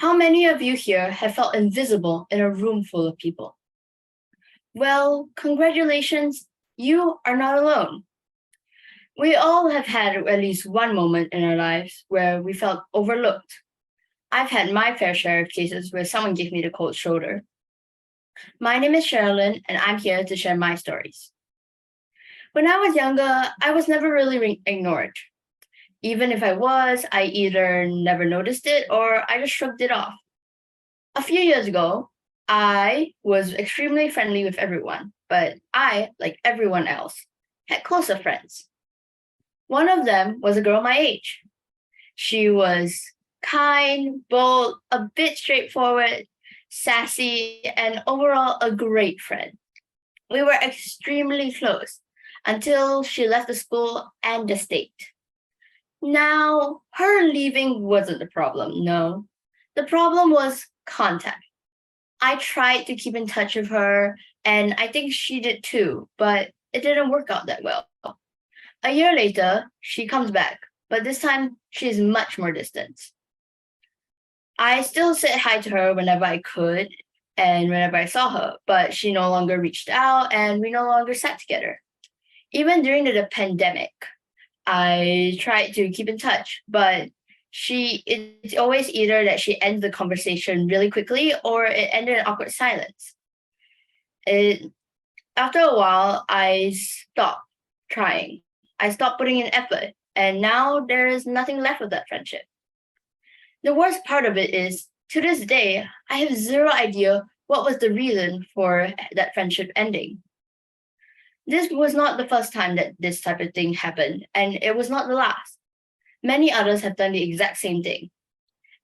How many of you here have felt invisible in a room full of people? Well, congratulations, you are not alone. We all have had at least one moment in our lives where we felt overlooked. I've had my fair share of cases where someone gave me the cold shoulder. My name is Sherilynn, and I'm here to share my stories. When I was younger, I was never really ignored. Even if I was, I either never noticed it or I just shrugged it off. A few years ago, I was extremely friendly with everyone, but I, like everyone else, had closer friends. One of them was a girl my age. She was kind, bold, a bit straightforward, sassy, and overall a great friend. We were extremely close until she left the school and the state. Now, her leaving wasn't the problem, no. The problem was contact. I tried to keep in touch with her, and I think she did too, but it didn't work out that well. A year later, she comes back, but this time she's much more distant. I still said hi to her whenever I could and whenever I saw her, but she no longer reached out and we no longer sat together. Even during the pandemic, I tried to keep in touch, but it's always either that she ends the conversation really quickly or it ended in awkward silence. After a while, I stopped trying. I stopped putting in effort, and now there is nothing left of that friendship. The worst part of it is, to this day, I have zero idea what was the reason for that friendship ending. This was not the first time that this type of thing happened, and it was not the last. Many others have done the exact same thing.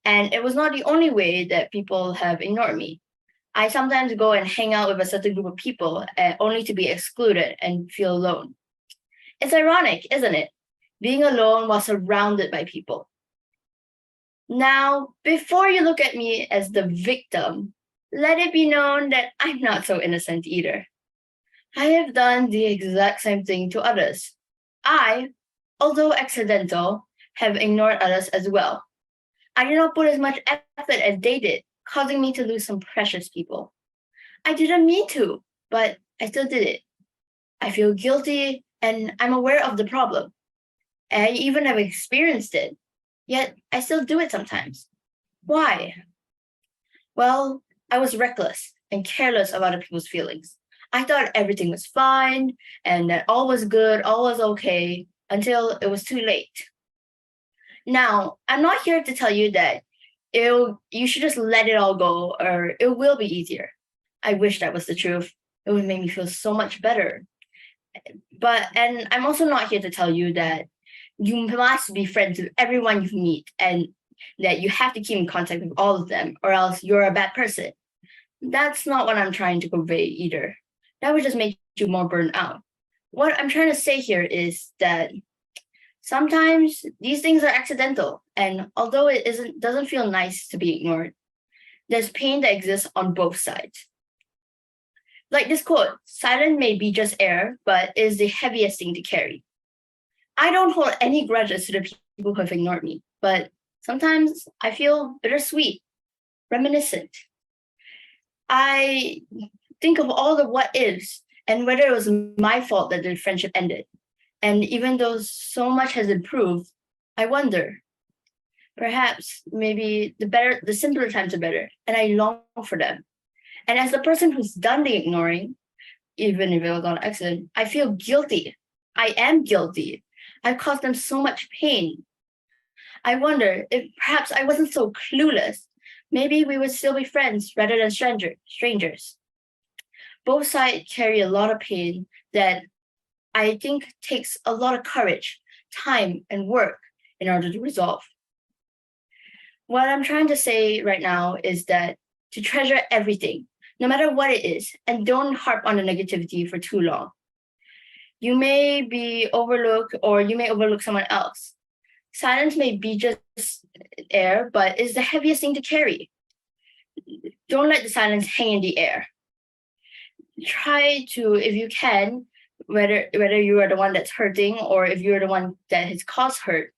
And it was not the only way that people have ignored me. I sometimes go and hang out with a certain group of people only to be excluded and feel alone. It's ironic, isn't it? Being alone while surrounded by people. Now, before you look at me as the victim, let it be known that I'm not so innocent either. I have done the exact same thing to others. I, although accidental, have ignored others as well. I did not put as much effort as they did, causing me to lose some precious people. I didn't mean to, but I still did it. I feel guilty and I'm aware of the problem. I even have experienced it, yet I still do it sometimes. Why? Well, I was reckless and careless of other people's feelings. I thought everything was fine and that all was good, all was okay, until it was too late. Now, I'm not here to tell you that you should just let it all go or it will be easier. I wish that was the truth. It would make me feel so much better. And I'm also not here to tell you that you must be friends with everyone you meet and that you have to keep in contact with all of them or else you're a bad person. That's not what I'm trying to convey either. That would just make you more burned out. What I'm trying to say here is that sometimes these things are accidental, and although it doesn't feel nice to be ignored, there's pain that exists on both sides. Like this quote, silence may be just air, but is the heaviest thing to carry. I don't hold any grudges to the people who have ignored me, but sometimes I feel bittersweet, reminiscent. I think of all the what ifs and whether it was my fault that the friendship ended. And even though so much has improved, I wonder, perhaps maybe the simpler times are better, and I long for them. And as the person who's done the ignoring, even if it was on accident, I feel guilty. I am guilty. I've caused them so much pain. I wonder if perhaps I wasn't so clueless. Maybe we would still be friends rather than strangers. Both sides carry a lot of pain that I think takes a lot of courage, time, and work in order to resolve. What I'm trying to say right now is that to treasure everything, no matter what it is, and don't harp on the negativity for too long. You may be overlooked or you may overlook someone else. Silence may be just air, but it's the heaviest thing to carry. Don't let the silence hang in the air. Try to, if you can, whether you are the one that's hurting or if you're the one that has caused hurt,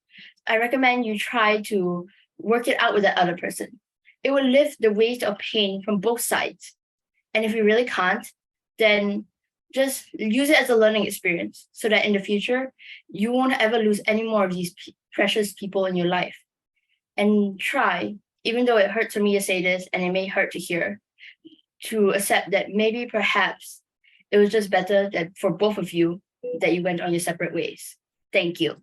I recommend you try to work it out with that other person. It will lift the weight of pain from both sides. And if you really can't, then just use it as a learning experience so that in the future, you won't ever lose any more of these precious people in your life. And try, even though it hurts for me to say this and it may hurt to hear, to accept that maybe perhaps it was just better that for both of you that you went on your separate ways. Thank you.